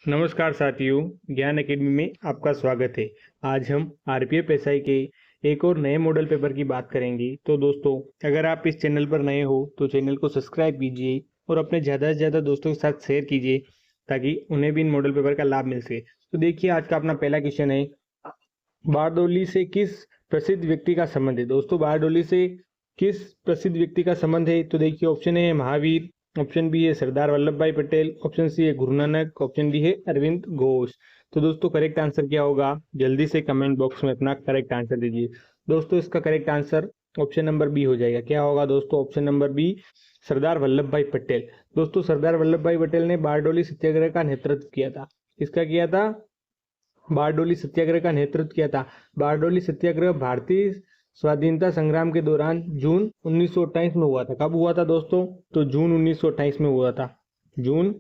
नमस्कार साथियों, ज्ञान एकेडमी में आपका स्वागत है। आज हम आरपीएफ एसआई के एक और नए मॉडल पेपर की बात करेंगे। तो दोस्तों, अगर आप इस चैनल पर नए हो तो चैनल को सब्सक्राइब कीजिए और अपने ज़्यादा से ज़्यादा दोस्तों के साथ शेयर कीजिए ताकि उन्हें भी इन मॉडल पेपर का लाभ मिल सके। तो देखिए, आज का अपना पहला क्वेश्चन है, बारडोली से किस प्रसिद्ध व्यक्ति का संबंध है। दोस्तों, बारडोली से किस प्रसिद्ध व्यक्ति का संबंध है? तो देखिए, ऑप्शन ए है महावीर, ऑप्शन बी है सरदार वल्लभ भाई पटेल, ऑप्शन सी है गुरु नानक, ऑप्शन डी है अरविंद घोष। तो दोस्तों, करेक्ट आंसर क्या होगा? जल्दी से कमेंट बॉक्स में अपना करेक्ट आंसर दीजिए। दोस्तों, इसका correct answer option number B हो जाएगा। क्या होगा दोस्तों? Option number B, Sardar Vallabh Bhai Patel. दोस्तों, सरदार वल्लभ भाई पटेल ने बारडोली सत्याग्रह का नेतृत्व किया था। किसका किया था? बारडोली सत्याग्रह का नेतृत्व किया था। बारडोली सत्याग्रह भारतीय स्वाधीनता संग्राम के दौरान जून 1928 में हुआ था। कब हुआ था दोस्तों? तो जून 1928 में हुआ था। जून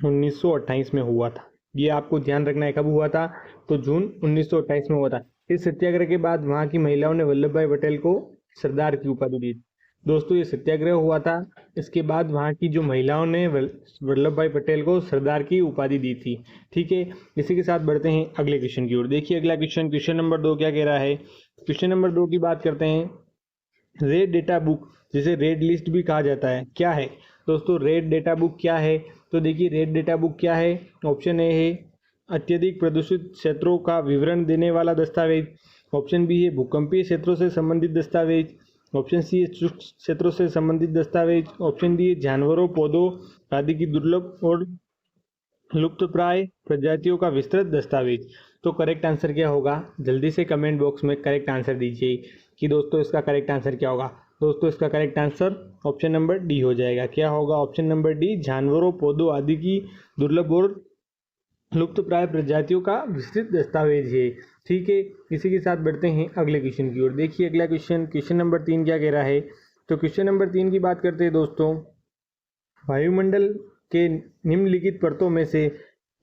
1928 में हुआ था। ये आपको ध्यान रखना है, कब हुआ था? तो जून 1928 में हुआ था। इस सत्याग्रह के बाद वहां की महिलाओं ने वल्लभ भाई पटेल को सरदार की उपाधि दी। दोस्तों, ये सत्याग्रह हुआ था, इसके बाद वहां की जो महिलाओं ने वल्लभ भाई पटेल को सरदार की उपाधि दी थी। ठीक है, इसी के साथ बढ़ते हैं अगले क्वेश्चन की ओर। देखिए, अगला क्वेश्चन, क्वेश्चन नंबर 2 क्या कह रहा है? क्वेश्चन नंबर 2 की बात करते हैं। रेड डेटा बुक, जिसे रेड लिस्ट भी कहा जाता है, क्या है? दोस्तों, रेड डेटा बुक क्या है? तो देखिए, रेड डेटा बुक क्या है? ऑप्शन ए है अत्यधिक प्रदूषित क्षेत्रों का विवरण देने वाला दस्तावेज, ऑप्शन बी है भूकंपीय क्षेत्रों से संबंधित दस्तावेज, ऑप्शन सी है शुष्क क्षेत्रों से संबंधित दस्तावेज, ऑप्शन डी है जानवरों, पौधों आदि की दुर्लभ और लुप्तप्राय प्रजातियों का विस्तृत दस्तावेज। तो करेक्ट आंसर क्या होगा? जल्दी से कमेंट बॉक्स में करेक्ट आंसर दीजिए कि दोस्तों इसका करेक्ट आंसर क्या होगा। दोस्तों, इसका correct answer option number D हो जाएगा। क्या होगा? ऑप्शन नंबर डी, जानवरों, पौधों आदि की दुर्लभ और लुप्तप्राय प्रजातियों का विस्तृत दस्तावेज है। ठीक है, इसी के साथ बढ़ते हैं अगले क्वेश्चन की ओर। देखिए, अगला क्वेश्चन, क्वेश्चन नंबर 3 क्या कह रहा है? तो क्वेश्चन नंबर 3 की बात करते हैं दोस्तों। वायुमंडल के निम्नलिखित परतों में से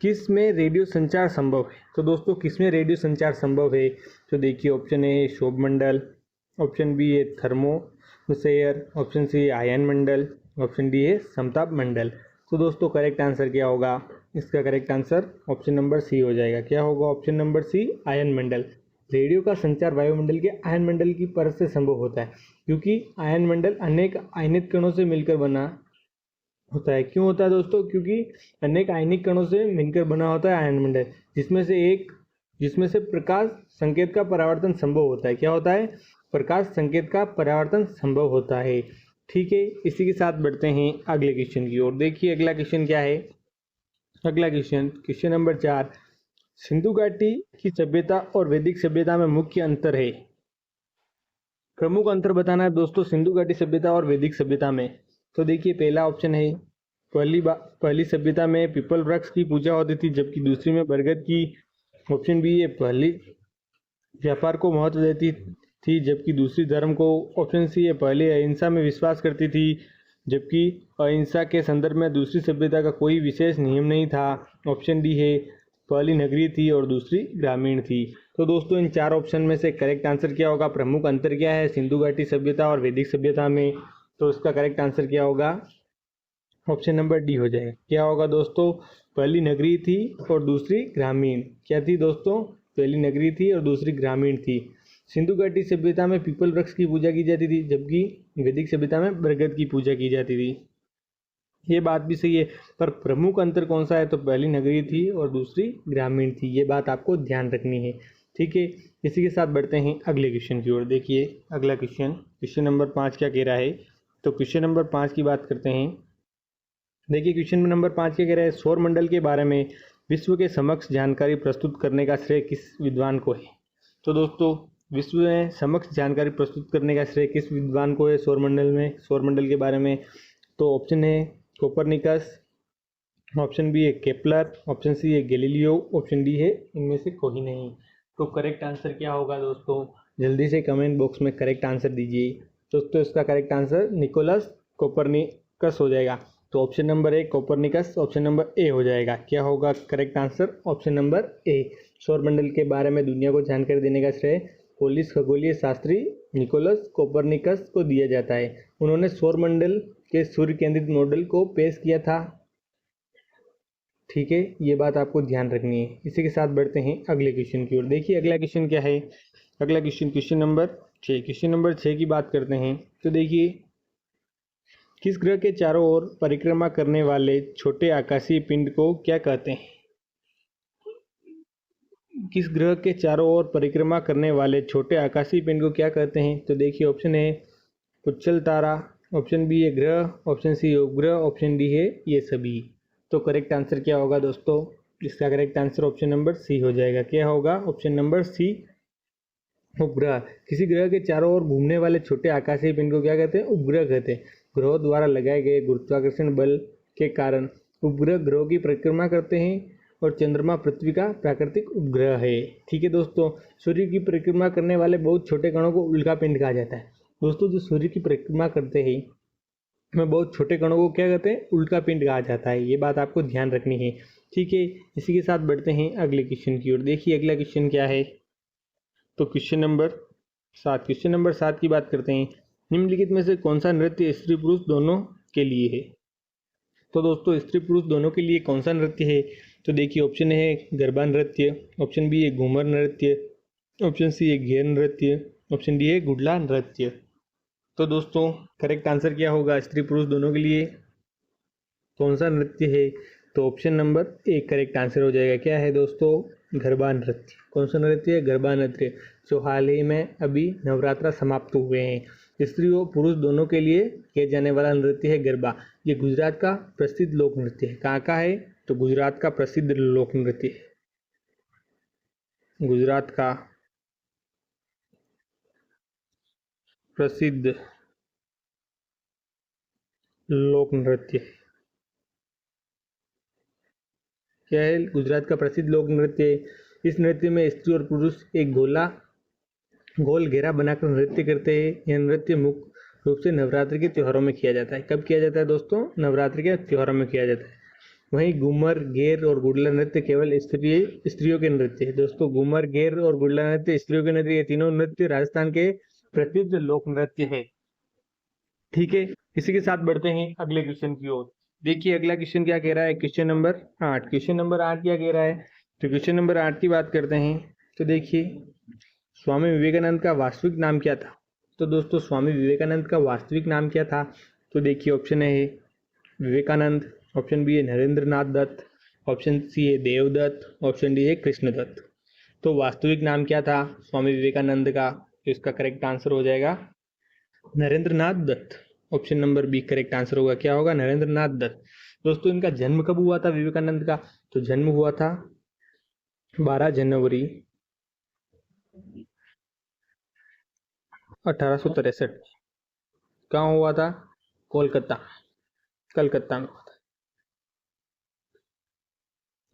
किस में रेडियो संचार संभव है? तो दोस्तों, किस में रेडियो संचार संभव है? तो देखिए, ऑप्शन ए शोभ मंडल, ऑप्शन बी है थर्मोस्फेयर, ऑप्शन सी है आयन मंडल, ऑप्शन डी है समताप मंडल। तो दोस्तों, करेक्ट आंसर क्या होगा? इसका correct answer option number C हो जाएगा। क्या होगा? ऑप्शन नंबर सी, आयन मंडल। रेडियो का संचार वायुमंडल के आयन मंडल की परत से संभव होता है, क्योंकि आयन मंडल अनेक आयनित कणों से मिलकर बना होता है। क्यों होता है दोस्तों? क्योंकि अनेक आयनिक कणों से मिलकर बना होता है आयन मंडल, जिसमें से प्रकाश संकेत का परावर्तन संभव होता है। क्या होता है? प्रकाश संकेत का परावर्तन संभव होता है। ठीक है, इसी के साथ बढ़ते हैं अगले क्वेश्चन की ओर। देखिए, अगला क्वेश्चन क्या है? अगला क्वेश्चन, क्वेश्चन नंबर 4, सिंधु घाटी की सभ्यता और वैदिक सभ्यता में मुख्य अंतर है। प्रमुख अंतर बताना है दोस्तों सिंधु घाटी सभ्यता और वैदिक सभ्यता में। तो देखिए, पहला ऑप्शन है, पहली सभ्यता में पीपल वृक्ष की पूजा होती थी, जबकि दूसरी में बरगद की। ऑप्शन बी है, पहली व्यापार को महत्व देती थी, जबकि दूसरी धर्म को। ऑप्शन सी है, पहले अहिंसा में विश्वास करती थी, जबकि अहिंसा के संदर्भ में दूसरी सभ्यता का कोई विशेष नियम नहीं था। ऑप्शन डी है, पहली नगरीय थी और दूसरी ग्रामीण थी। तो दोस्तों, इन 4 ऑप्शन में से करेक्ट आंसर क्या होगा? प्रमुख अंतर क्या है सिंधु घाटी सभ्यता और वैदिक सभ्यता में? तो इसका करेक्ट आंसर क्या होगा? ऑप्शन नंबर डी हो जाएगा। क्या होगा दोस्तों? पहली नगरीय थी और दूसरी ग्रामीण। क्या थी दोस्तों? पहली नगरीय थी और दूसरी ग्रामीण थी। सिंधु घाटी सभ्यता में पीपल वृक्ष की पूजा की जाती थी, जबकि वैदिक सभ्यता में बरगद की पूजा की जाती थी। ये बात भी सही है, पर प्रमुख अंतर कौन सा है? तो पहली नगरीय थी और दूसरी ग्रामीण थी। ये बात आपको ध्यान रखनी है। ठीक है, इसी के साथ बढ़ते हैं अगले क्वेश्चन की ओर। देखिए, अगला क्वेश्चन, क्वेश्चन नंबर 5 क्या कह रहा है? तो क्वेश्चन नंबर 5 की बात करते हैं। देखिए, क्वेश्चन नंबर 5 क्या कह रहा है? सौर मंडल के बारे में विश्व के समक्ष जानकारी प्रस्तुत करने का श्रेय किस विद्वान को है? तो दोस्तों, विश्व में समक्ष जानकारी प्रस्तुत करने का श्रेय किस विद्वान को है सौर मंडल के बारे में? तो ऑप्शन है कोपरनिकस, ऑप्शन बी है केपलर, ऑप्शन सी है गैलीलियो, ऑप्शन डी है इनमें से कोई नहीं। तो करेक्ट आंसर क्या होगा दोस्तों? जल्दी से कमेंट बॉक्स में करेक्ट आंसर दीजिए। दोस्तों, इसका करेक्ट आंसर निकोलस कोपरनिकस हो जाएगा। तो option number A Copernicus, option number A हो जाएगा। क्या होगा correct answer? Option number A. सौरमंडल के बारे में दुनिया को जानकारी देने का श्रेय पोलिश खगोलीय शास्त्री निकोलस कोपरनिकस को दिया जाता है। उन्होंने सौरमंडल के सूर्य केंद्रित मॉडल को पेश किया था। ठीक है, ये बात आपको ध्यान रखनी है। इसी के साथ बढ़ते हैं अगले क्वेश्चन की ओर। देखिए अगला क्वेश्चन क्या है। अगला question question number 6। Question number 6 की बात करते हैं तो देखिए, किस ग्रह के चारों ओर परिक्रमा करने वाले छोटे आकाशीय पिंड को क्या कहते हैं। किस ग्रह के चारों ओर परिक्रमा करने वाले छोटे आकाशीय पिंड को क्या कहते हैं। तो देखिए ऑप्शन है पुच्चल तारा, ऑप्शन बी है ग्रह, ऑप्शन सी उपग्रह, ऑप्शन डी है ये सभी। तो करेक्ट आंसर क्या होगा दोस्तों। इसका correct answer option number C हो जाएगा। क्या होगा, ऑप्शन नंबर सी उपग्रह। किसी ग्रह के चारों ओर घूमने वाले छोटे आकाशीय पिंड को क्या कहते हैं, उपग्रह कहते हैं। ग्रहों द्वारा लगाए गए गुरुत्वाकर्षण बल के कारण उपग्रह ग्रहों की परिक्रमा करते हैं और चंद्रमा पृथ्वी का प्राकृतिक उपग्रह है। ठीक है दोस्तों, सूर्य की परिक्रमा करने वाले बहुत छोटे कणों को उल्का पिंड कहा जाता है। दोस्तों जो सूर्य की परिक्रमा करते हैं में बहुत छोटे कणों को क्या कहते हैं, उल्का पिंड कहा जाता है। ये बात आपको ध्यान रखनी है। ठीक है, इसी के साथ बढ़ते हैं अगले क्वेश्चन की ओर। देखिए अगला क्वेश्चन क्या है। तो क्वेश्चन नंबर 7। क्वेश्चन नंबर 7 की बात करते हैं, निम्नलिखित में से कौन सा नृत्य स्त्री पुरुष दोनों के लिए है। तो दोस्तों स्त्री पुरुष दोनों के लिए कौन सा नृत्य है। तो देखिए ऑप्शन है गरबा नृत्य, ऑप्शन बी है घूमर नृत्य, ऑप्शन सी है घेर नृत्य, ऑप्शन डी है गुडला नृत्य। तो दोस्तों करेक्ट आंसर क्या होगा, स्त्री पुरुष दोनों के लिए कौन सा नृत्य है। तो option number A correct answer हो जाएगा। क्या है दोस्तों, गरबा नृत्य। कौन सा नृत्य है, गरबा नृत्य, जो हाल ही में अभी नवरात्रा समाप्त हुए हैं। स्त्री और पुरुष दोनों के लिए किया जाने वाला नृत्य है गरबा। ये गुजरात का प्रसिद्ध लोक नृत्य है। कहाँ का है, तो गुजरात का प्रसिद्ध लोक नृत्य है। गुजरात का प्रसिद्ध लोक नृत्य क्या है, गुजरात का प्रसिद्ध लोक नृत्य है। इस नृत्य में स्त्री और पुरुष एक गोल घेरा बनाकर नृत्य करते हैं। यह नृत्य मुख्य रूप से नवरात्रि के त्योहारों में किया जाता है। कब किया जाता है दोस्तों, नवरात्रि के त्योहारों में किया जाता है। वहीं घूमर, घेर और गुडला नृत्य केवल स्त्रियों के नृत्य है। दोस्तों घूमर, घेर और गुडला नृत्य स्त्रियों के नृत्य, ये तीनों नृत्य राजस्थान के प्रसिद्ध लोक नृत्य है। ठीक है, इसी के साथ बढ़ते हैं अगले क्वेश्चन की ओर। देखिए अगला क्वेश्चन क्या कह रहा है, क्वेश्चन नंबर 8। क्वेश्चन नंबर 8 क्या कह रहा है। तो क्वेश्चन नंबर 8 की बात करते हैं तो देखिए, स्वामी विवेकानंद का वास्तविक नाम क्या था। तो दोस्तों स्वामी विवेकानंद का वास्तविक नाम क्या था। तो देखिए ऑप्शन है विवेकानंद, ऑप्शन बी है नरेंद्र नाथ दत्त, ऑप्शन सी है देवदत्त, ऑप्शन डी है कृष्णदत्त। तो वास्तविक नाम क्या था स्वामी विवेकानंद का। तो इसका करेक्ट आंसर हो जाएगा Narendra Nath Dutt. Option number B correct answer होगा। क्या होगा, नरेंद्र नाथ दत्त। दोस्तों इनका जन्म कब हुआ था विवेकानंद का। तो जन्म हुआ था 12 जनवरी 1863। कहाँ हुआ था, कलकत्ता में हुआ था।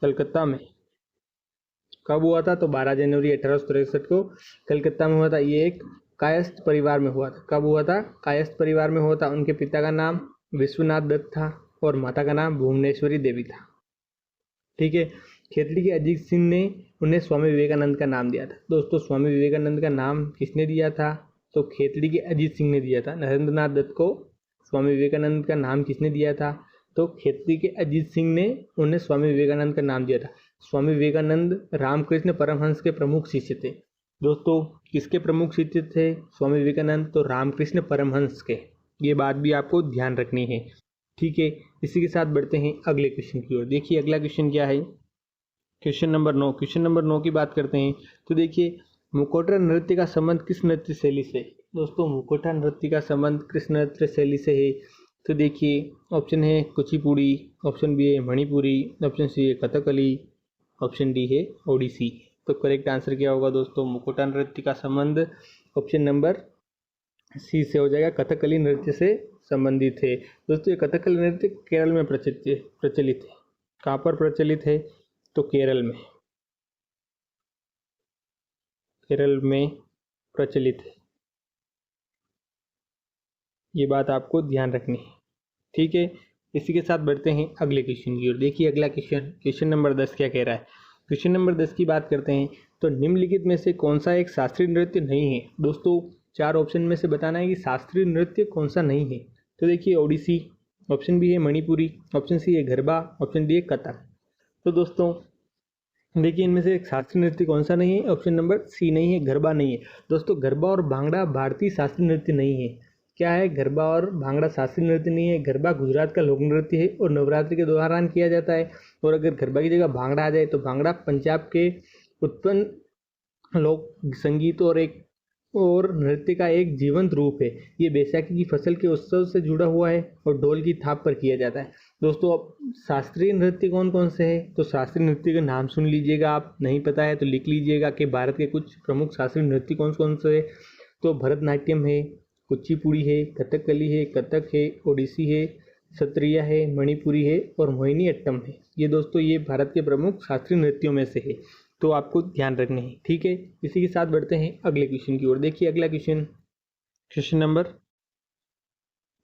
कलकत्ता में कब हुआ था, तो 12 जनवरी 1863 को कलकत्ता में हुआ था। ये एक कायस्थ परिवार में हुआ था। कब हुआ था, कायस्थ परिवार में हुआ था। उनके पिता का नाम विश्वनाथ दत्त था और माता का नाम भुवनेश्वरी देवी था। ठीक है, खेतड़ी के अजीत सिंह ने उन्हें स्वामी विवेकानंद का नाम दिया था। दोस्तों स्वामी विवेकानंद का नाम किसने दिया था, तो खेतड़ी के अजीत सिंह ने दिया था। नरेंद्र नाथ दत्त को स्वामी विवेकानंद का नाम किसने दिया था, तो खेतड़ी के अजीत सिंह ने उन्हें स्वामी विवेकानंद का नाम दिया था। स्वामी विवेकानंद रामकृष्ण परमहंस के प्रमुख शिष्य थे। दोस्तों किसके प्रमुख शिष्य थे स्वामी विवेकानंद, तो रामकृष्ण परमहंस के। ये बात भी आपको ध्यान रखनी है। ठीक है, इसी के साथ बढ़ते हैं अगले क्वेश्चन की ओर। देखिए अगला क्वेश्चन क्या है, क्वेश्चन नंबर 9। क्वेश्चन नंबर 9 की बात करते हैं तो देखिए, मुखौटा नृत्य का संबंध किस नृत्य शैली से। दोस्तों मुखौटा नृत्य का संबंध किस नृत्य शैली से है। तो देखिए ऑप्शन है कुचिपुड़ी, ऑप्शन बी है मणिपुरी, ऑप्शन सी है कथकली, ऑप्शन डी है ओडिसी। तो करेक्ट आंसर क्या होगा दोस्तों, मुखौटा नृत्य का संबंध ऑप्शन नंबर सी से हो जाएगा, कथकली नृत्य से संबंधित है। दोस्तों ये कथकली नृत्य केरल में प्रचलित है। कहाँ पर प्रचलित है, तो केरल में प्रचलित है। ये बात आपको ध्यान रखनी है। ठीक है, इसी के साथ बढ़ते हैं अगले क्वेश्चन की ओर। देखिए अगला क्वेश्चन नंबर 10 क्या कह रहा है। क्वेश्चन नंबर 10 की बात करते हैं तो निम्नलिखित में से कौन सा एक शास्त्रीय नृत्य नहीं है। दोस्तों 4 ऑप्शन में से बताना है कि शास्त्रीय नृत्य कौन सा नहीं है। तो देखिए ओडिसी, ऑप्शन बी है मणिपुरी, ऑप्शन सी है गरबा, ऑप्शन डी है कथक। तो दोस्तों देखिए, इनमें से एक शास्त्रीय नृत्य कौन सा नहीं है? ऑप्शन नंबर सी नहीं है, गरबा नहीं है। दोस्तों गरबा और भांगड़ा भारतीय शास्त्रीय नृत्य नहीं है। क्या है? गरबा और भांगड़ा शास्त्रीय नृत्य नहीं है। गरबा गुजरात का लोक नृत्य है और नवरात्रि के दौरान किया जाता है। और अगर गरबा की जगह भांगड़ा आ जाए तो भांगड़ा पंजाब के उत्पन्न लोक संगीत और नृत्य का एक जीवंत रूप है। ये बैसाखी की फसल के उत्सव से जुड़ा हुआ है और ढोल की थाप पर किया जाता है। दोस्तों अब शास्त्रीय नृत्य कौन कौन से हैं? तो शास्त्रीय नृत्य का नाम सुन लीजिएगा, आप नहीं पता है तो लिख लीजिएगा कि भारत के कुछ प्रमुख शास्त्रीय नृत्य कौन कौन से हैं। तो भरतनाट्यम है, कुचिपुड़ी है, कथकली है, कथक है, ओडिसी है, सत्रिया है, मणिपुरी है और मोहिनी अट्टम है। ये दोस्तों ये भारत के प्रमुख शास्त्रीय नृत्यों में से है, तो आपको ध्यान रखने हैं। ठीक है, इसी के साथ बढ़ते हैं अगले क्वेश्चन की ओर। देखिए अगला क्वेश्चन नंबर,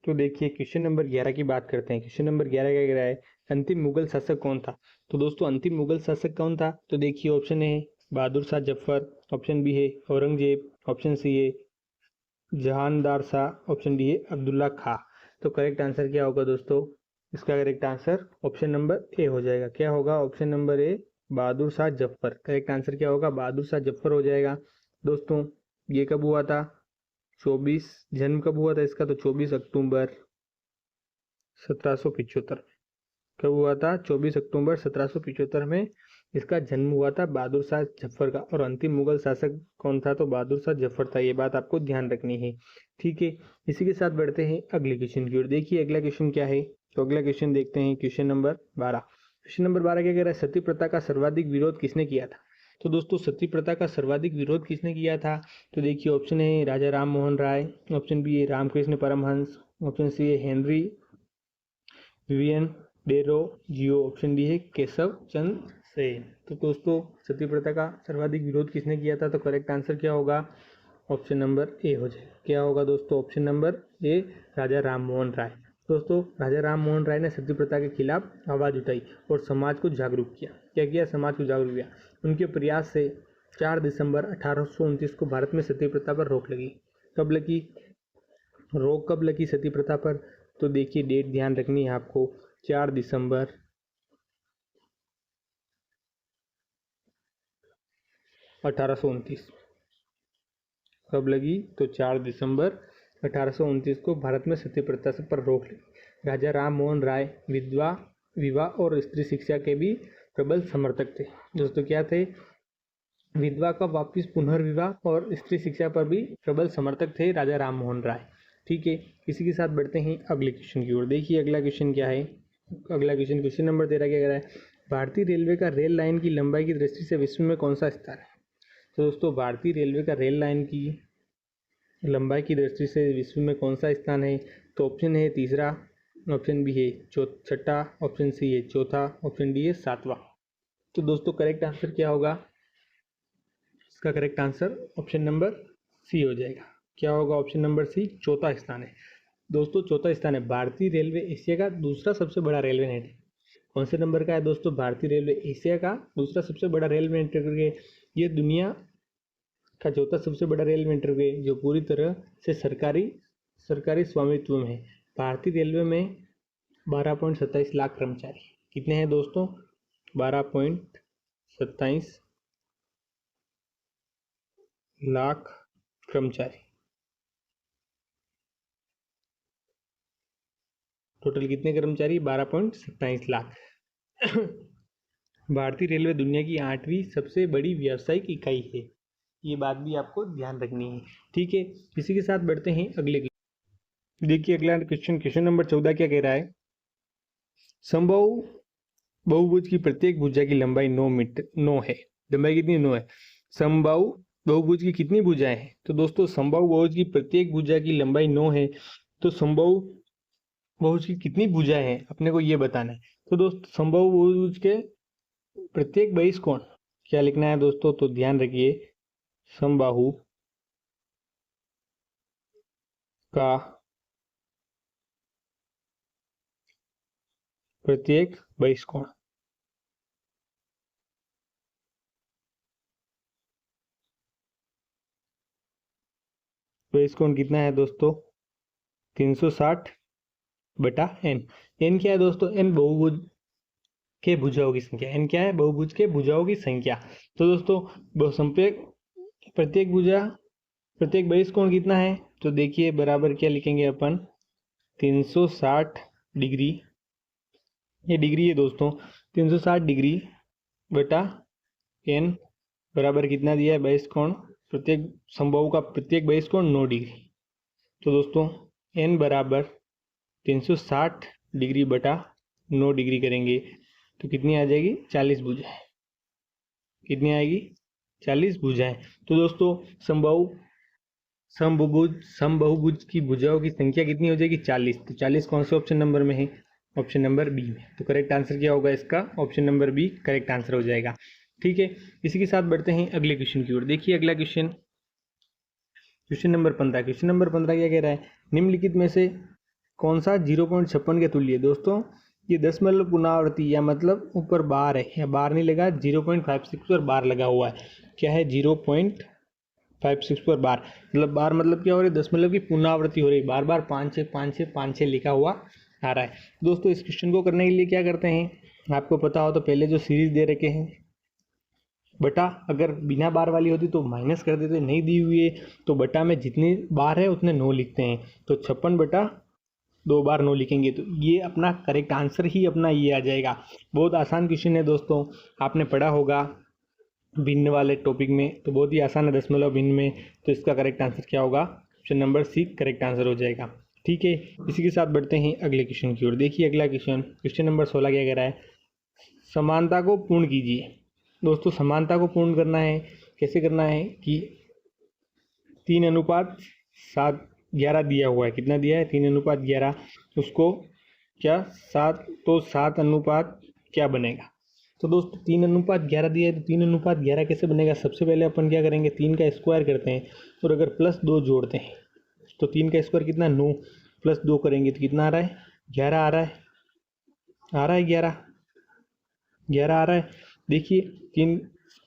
तो देखिए क्वेश्चन नंबर 11 की बात करते हैं। क्वेश्चन नंबर 11 क्या कह रहा है? अंतिम मुगल शासक कौन था? तो दोस्तों अंतिम मुगल शासक कौन था? तो देखिए ऑप्शन है बहादुर शाह जफर, ऑप्शन बी है औरंगजेब, ऑप्शन सी है जहानदार शाह, ऑप्शन डी है अब्दुल्ला खां। तो करेक्ट आंसर क्या होगा दोस्तों? इसका correct answer option number A हो जाएगा। क्या होगा? ऑप्शन नंबर ए, बहादुर शाह जफर। करेक्ट आंसर क्या होगा? बहादुर शाह जफर हो जाएगा। दोस्तों ये कब हुआ था? 24 जन्म कब हुआ था इसका? तो 24 अक्टूबर 1775। कब हुआ था? 24 अक्टूबर 1775 में इसका जन्म हुआ था बहादुर शाह जफर का। और अंतिम मुगल शासक कौन था? तो बहादुर शाह जफर था। ये बात आपको ध्यान रखनी है। ठीक है, इसी के साथ बढ़ते हैं अगले क्वेश्चन की ओर। देखिए अगला क्वेश्चन क्या है? तो अगला क्वेश्चन देखते हैं, क्वेश्चन नंबर 12। क्वेश्चन नंबर 12 क्या कह रहा है? सती प्रथा का सर्वाधिक विरोध किसने किया था? तो दोस्तों सती प्रथा का सर्वाधिक विरोध किसने किया था? तो देखिए ऑप्शन है राजा राम मोहन राय, ऑप्शन बी है रामकृष्ण परमहंस, ऑप्शन सी है हेनरी विवियन डेरो जियो, ऑप्शन डी है केशव चंद्र सेन। तो दोस्तों सती प्रथा का सर्वाधिक विरोध किसने किया था? तो करेक्ट आंसर क्या होगा? ऑप्शन नंबर ए हो जाएगा। क्या होगा दोस्तों? ऑप्शन नंबर ए, राजा राम मोहन राय। दोस्तों राजा राम मोहन राय ने सती प्रथा के खिलाफ आवाज़ उठाई और समाज को जागरूक किया। क्या किया? समाज को जागरूक किया। उनके प्रयास से 4 दिसंबर 1829 को भारत में सती प्रथा पर रोक लगी। कब लगी रोक? कब लगी सती प्रथा पर? तो देखिए डेट ध्यान रखनी है आपको, 4 दिसंबर 1829। कब लगी? तो 4 दिसंबर 1829 को भारत में सती प्रथा पर रोक लगी। राजा राम मोहन राय विवाह और स्त्री शिक्षा के भी प्रबल समर्थक थे। दोस्तों क्या थे? विधवा का वापिस पुनर्विवाह और स्त्री शिक्षा पर भी प्रबल समर्थक थे राजा राम मोहन राय। ठीक है, इसी के साथ बढ़ते हैं अगले क्वेश्चन की ओर। देखिए अगला क्वेश्चन क्या है? अगला क्वेश्चन नंबर 13 क्या कह रहा है? भारतीय रेलवे का रेल लाइन की लंबाई की दृष्टि से विश्व में कौन सा स्थान है? तो दोस्तों भारतीय रेलवे का रेल लाइन की लंबाई की दृष्टि से विश्व में कौन सा स्थान है? तो ऑप्शन है तीसरा, ऑप्शन बी है छठा, ऑप्शन सी है चौथा, ऑप्शन डी है सातवां। तो दोस्तों करेक्ट आंसर क्या होगा? इसका correct answer option number C हो जाएगा। क्या होगा? ऑप्शन नंबर सी, चौथा स्थान है। दोस्तों चौथा स्थान है। भारतीय रेलवे एशिया का दूसरा सबसे बड़ा रेलवे नेट है। कौन से नंबर का है दोस्तों? भारतीय रेलवे एशिया का दूसरा सबसे बड़ा रेलवे नेटवर्क है। ये दुनिया का चौथा सबसे बड़ा रेलवे नेटवर्क है जो पूरी तरह से सरकारी स्वामित्व में है। भारतीय रेलवे में 12.27 लाख कर्मचारी। कितने हैं दोस्तों? 12.27 लाख कर्मचारी। टोटल कितने कर्मचारी? 12.27 लाख। भारतीय रेलवे दुनिया की 8वीं सबसे बड़ी व्यावसायिक इकाई है। ये बात भी आपको ध्यान रखनी है। ठीक है, इसी के साथ बढ़ते हैं अगले। देखिए अगला क्वेश्चन नंबर 14 क्या कह रहा है? संभव बहुभुज की प्रत्येक भुजा की लंबाई 9 है। लंबाई कितनी? 9 है। संभव बहुभुज की कितनी भुजाएं हैं? तो दोस्तों संभव बहुभुज की प्रत्येक भुजा की लंबाई 9 है। तो संभव बहुभुज की कितनी भुजाएं हैं अपने को ये बताना है। तो दोस्तों संभव बहुभुज के प्रत्येक बहिष्कोण क्या लिखना है दोस्तों? तो ध्यान रखिए, समबाहु का प्रत्येक बहिष्कोण। बहिष्कोण कितना है दोस्तों? 360 बटा n। n क्या है दोस्तों? n बहुभुज के भुजाओं की संख्या। n क्या है? बहुभुज के भुजाओं की संख्या। तो दोस्तों प्रत्येक बहिष कोण कितना है? तो देखिए बराबर क्या लिखेंगे अपन, 360 डिग्री, ये डिग्री है दोस्तों, 360 डिग्री बटा n बराबर कितना दिया है? बहिष कोण, प्रत्येक समबाहु का प्रत्येक बहिष कोण 9 डिग्री। तो दोस्तों n बराबर 360 डिग्री बटा 9 डिग्री करेंगे तो कितनी आ जाएगी? 40 भुजाएं। कितनी आएगी? 40 भुजाएं। तो दोस्तों समबाहुभुज की भुजाओं की संख्या कितनी हो जाएगी? 40। तो 40 कौन से ऑप्शन नंबर में है? ऑप्शन नंबर बी में। तो करेक्ट आंसर क्या होगा इसका? Option number B correct answer हो जाएगा। ठीक है, इसी के साथ बढ़ते हैं अगले क्वेश्चन की ओर। देखिए अगला क्वेश्चन नंबर 15। क्वेश्चन नंबर 15 क्या कह रहा है? निम्नलिखित में से कौन सा 0.56 के तुल्य है? दोस्तों ये दशमलव पुनरावृत्ति या मतलब ऊपर बार है, या बार नहीं लगा, 0.56 पर बार लगा हुआ है। क्या है? 0.56 पर बार, मतलब बार मतलब क्या हो रही है? दशमलव की पुनरावृत्ति हो रही है, बार बार 5 6 5 6 5 6 लिखा हुआ आ रहा है। दोस्तों इस क्वेश्चन को करने के लिए क्या करते हैं, आपको पता हो तो पहले जो सीरीज दे रखे हैं बटा, अगर बिना बार वाली होती तो माइनस कर देते, नहीं दी हुई है तो बटा में जितनी बार है उतने 9 लिखते हैं। तो 56 बटा 2 बार 9 लिखेंगे तो ये अपना करेक्ट आंसर ही अपना ये आ जाएगा। बहुत आसान क्वेश्चन है दोस्तों, आपने पढ़ा होगा भिन्न वाले टॉपिक में, तो बहुत ही आसान है दशमलव भिन्न में। तो इसका करेक्ट आंसर क्या होगा? Option number C correct answer हो जाएगा। ठीक है, इसी के साथ बढ़ते हैं अगले क्वेश्चन की ओर। देखिए अगला क्वेश्चन नंबर 16 क्या कह रहा है? समानता को पूर्ण कीजिए। दोस्तों समानता को पूर्ण करना है, कैसे करना है कि 3:7:11 दिया हुआ है। कितना दिया है? 3:11। उसको क्या 7, तो 7 अनुपात क्या बनेगा? तो दोस्तों 3:11 दिया है तो 3:11 कैसे बनेगा? सबसे पहले अपन क्या करेंगे, 3 का स्क्वायर करते हैं और अगर +2 जोड़ते हैं तो 3 का स्क्वायर कितना? 9 + 2 करेंगे तो कितना आ रहा है? 11 आ रहा है। 11 आ रहा है। देखिए 3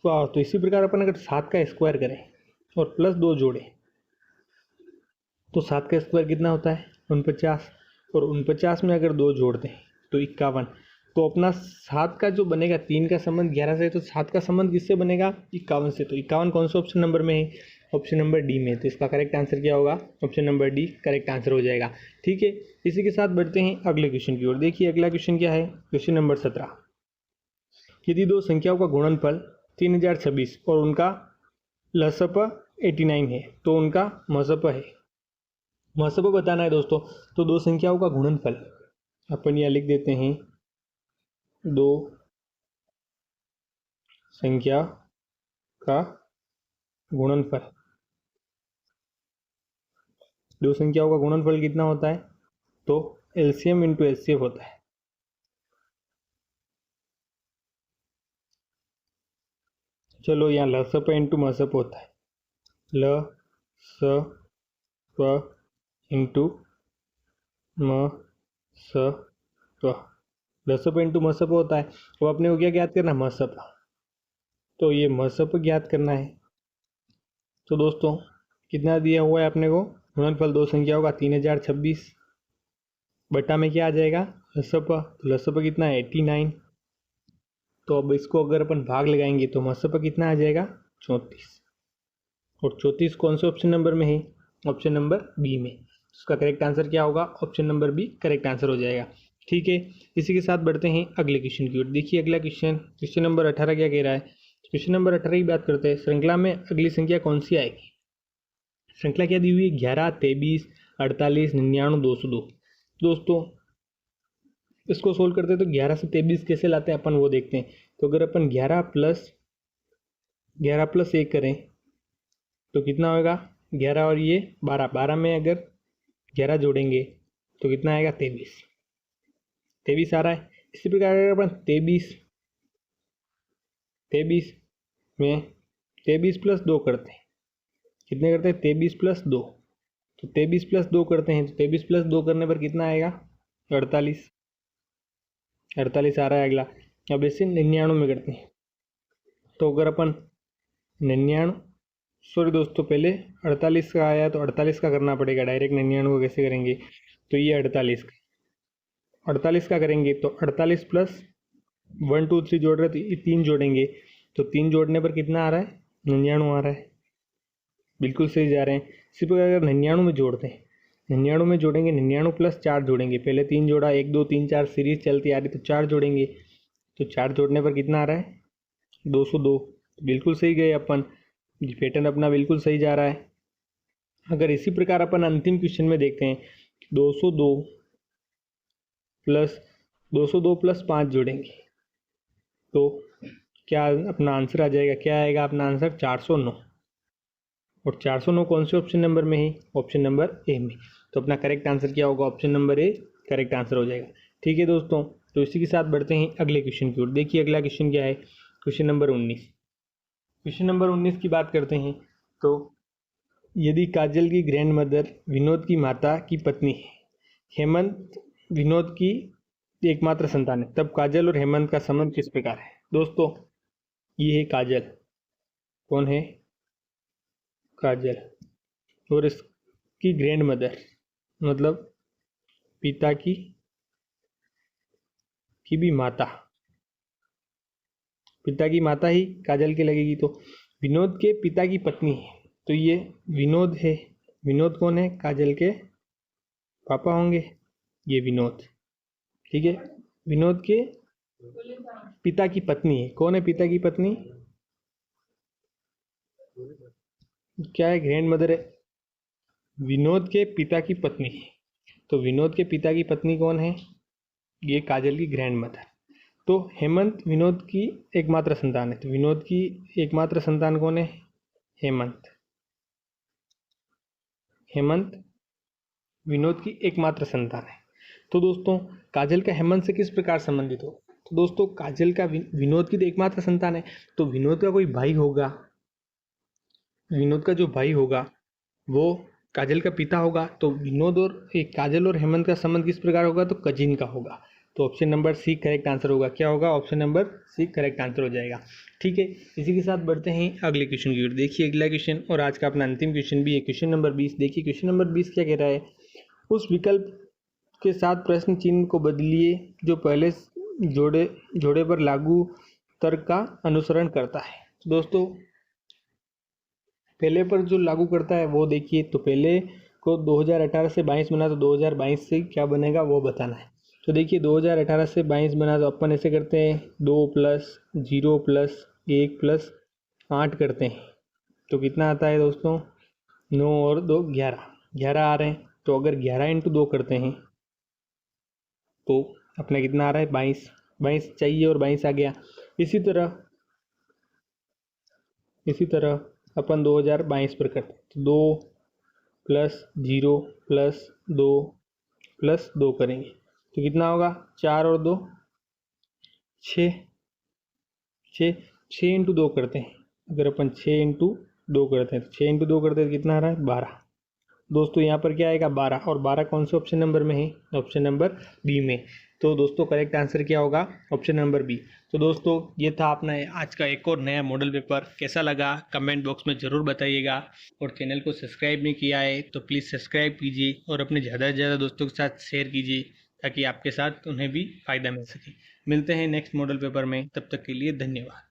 तो इसी प्रकार अपन अगर 7 का स्क्वायर करें और +2 जोड़ें तो 7 का स्क्वायर कितना होता है? 49, और 49 में अगर 2 जोड़ते हैं तो 51। तो अपना 7 का जो बनेगा, 3 का संबंध 11 से, तो 7 का संबंध किससे बनेगा? 51 से। तो 51 कौन सा ऑप्शन नंबर में है? ऑप्शन नंबर डी में। तो इसका करेक्ट आंसर क्या होगा? Option number D correct answer हो जाएगा। ठीक है, इसी के साथ बढ़ते हैं अगले क्वेश्चन की ओर। देखिए अगला क्वेश्चन क्या है? Question number 17। यदि दो संख्याओं का गुणनफल 3026 और उनका लसप 89 है तो उनका मसप है। मसप बताना है दोस्तों। तो दो संख्याओं का गुणनफल अपन यहाँ लिख देते हैं, दो संख्या का गुणनफल। दो संख्याओं का गुणनफल कितना होता है? तो एलसीएम इंटू एचसीएफ होता है। चलो यहाँ लसप इंटू मसप होता है, लसप इंटू मसप, लसप इंटू मसप होता है। अब अपने को क्या ज्ञात करना? मसप। तो ये मसप ज्ञात करना है। तो दोस्तों कितना दिया हुआ है अपने को? गुणनफल दो संख्याओं का 3026 बटा में क्या आ जाएगा? लसप। तो लसप कितना है? 89। तो अब इसको अगर अपन भाग लगाएंगे तो मसप कितना आ जाएगा? 34। और 34 कौन से ऑप्शन नंबर में है? ऑप्शन नंबर बी में। इसका करेक्ट आंसर क्या होगा? Option number B correct answer हो जाएगा। ठीक है, इसी के साथ बढ़ते हैं अगले क्वेश्चन की ओर। देखिए अगला क्वेश्चन नंबर 18 क्या कह रहा है? क्वेश्चन नंबर 18 की बात करते हैं। श्रृंखला में अगली संख्या कौन सी आएगी? श्रृंखला क्या दी हुई है? 11, 23, 48, 99, 202। दोस्तों इसको सोल्व करते हैं तो 11 से 23 कैसे लाते हैं अपन वो देखते हैं। तो अगर अपन 11 प्लस 1 करें तो कितना होगा? 11 और ये 12, 12 में अगर 11 जोड़ेंगे तो कितना आएगा? 23 आ रहा है। इसी प्रकार अगर अपन 23 में 23 + 2 करते हैं, कितने करते हैं? 23 + 2। तो 23 + 2 करते हैं तो 23 + 2 करने पर कितना आएगा? 48 आ रहा है अगला। अब इसे 99 में करते हैं तो अगर अपन 99, सॉरी दोस्तों पहले 48 का आया तो 48 का करना पड़ेगा, डायरेक्ट 99 को कैसे करेंगे? तो ये 48 का करेंगे तो 48 + 1 2 3 जोड़ रहे तो ये 3 जोड़ेंगे, तो 3 जोड़ने पर कितना आ रहा है? 99 आ रहा है। बिल्कुल सही जा रहे हैं। इसी प्रकार अगर 99 में जोड़ते हैं, 99 में जोड़ेंगे, 99 प्लस 4 जोड़ेंगे, पहले 3 जोड़ा, 1 2 3 4 सीरीज चलती आ रही, तो 4 जोड़ेंगे, तो 4 जोड़ने पर कितना आ रहा है? 202। बिल्कुल सही गए अपन, ये पैटर्न अपना बिल्कुल सही जा रहा है। अगर इसी प्रकार अपन अंतिम क्वेश्चन में देखते हैं, 202 प्लस 5 जोड़ेंगे तो क्या अपना आंसर आ जाएगा? क्या आएगा अपना आंसर? 409। और 409 कौन से ऑप्शन नंबर में है? ऑप्शन नंबर ए में। तो अपना करेक्ट आंसर क्या होगा? Option number A correct answer हो जाएगा। ठीक है दोस्तों, तो इसी के साथ बढ़ते हैं अगले क्वेश्चन की ओर। देखिए अगला क्वेश्चन क्या है, क्वेश्चन नंबर 19। क्वेश्चन नंबर 19 की बात करते हैं, तो यदि काजल की ग्रैंड मदर विनोद की माता की पत्नी है, हेमंत विनोद की एकमात्र संतान है, तब काजल और हेमंत का संबंध किस प्रकार है? दोस्तों ये है काजल। कौन है? काजल। और इसकी ग्रैंड मदर मतलब पिता की भी माता, पिता की माता ही काजल की लगेगी। तो विनोद के पिता की पत्नी है, तो ये विनोद है। विनोद कौन है? काजल के पापा होंगे, ये विनोद। ठीक है, विनोद के पिता की पत्नी है। कौन है पिता की पत्नी? क्या है? ग्रैंड मदर है। विनोद के पिता की पत्नी है, तो विनोद के पिता की पत्नी कौन है? ये काजल की ग्रैंड मदर। तो हेमंत विनोद की एकमात्र संतान है, तो विनोद की एकमात्र संतान कौन है? हेमंत। हेमंत विनोद की एकमात्र संतान है। तो दोस्तों काजल का हेमंत से किस प्रकार संबंधित हो? तो दोस्तों काजल का विनोद की तो एकमात्र संतान है, तो विनोद का कोई भाई होगा, विनोद का जो भाई होगा वो काजल का पिता होगा। तो विनोद और काजल और हेमंत का संबंध किस प्रकार होगा? तो कजिन का होगा। तो option number C correct answer होगा। क्या होगा? Option number C correct answer हो जाएगा। ठीक है, इसी के साथ बढ़ते हैं अगले क्वेश्चन की ओर। देखिए अगला क्वेश्चन और आज का अपना अंतिम क्वेश्चन भी है, क्वेश्चन नंबर 20। देखिए क्वेश्चन नंबर 20 क्या कह रहा है, उस विकल्प के साथ प्रश्न चिन्ह को बदलिए जो पहले जोड़े पर लागू तर्क का अनुसरण करता है। तो दोस्तों पहले पर जो लागू करता है वो देखिए, तो पहले को 2018 से 22 बना, तो 2022 से क्या बनेगा वो बताना है। तो देखिए 2018 से 22 बना, तो अपन ऐसे करते हैं 2 + 0 + 1 + 8 करते हैं, तो कितना आता है दोस्तों? 9 और 2 11 आ रहे हैं। तो अगर 11 × 2 करते हैं तो अपना कितना आ रहा है? 22 चाहिए और 22 आ गया। इसी तरह अपन 2022 पर करते हैं, तो 2 + 0 + 2 + 2 करेंगे, तो कितना होगा? 4 और 2 6 6 6 × 2 करते हैं। अगर अपन 6 × 2 करते हैं, तो 6 × 2 करते हैं, तो कितना आ रहा है? 12। दोस्तों यहाँ पर क्या आएगा? 12। और 12 कौन से ऑप्शन नंबर में है? ऑप्शन नंबर बी में। तो दोस्तों करेक्ट आंसर क्या होगा? Option number B. तो दोस्तों ये था अपना आज का एक और नया मॉडल पेपर। कैसा लगा कमेंट बॉक्स में ज़रूर बताइएगा, और चैनल को सब्सक्राइब नहीं किया है तो प्लीज़ सब्सक्राइब कीजिए और अपने ज़्यादा से ज़्यादा दोस्तों के साथ शेयर कीजिए, ताकि आपके साथ उन्हें भी फ़ायदा मिल सके। मिलते हैं नेक्स्ट मॉडल पेपर में, तब तक के लिए धन्यवाद।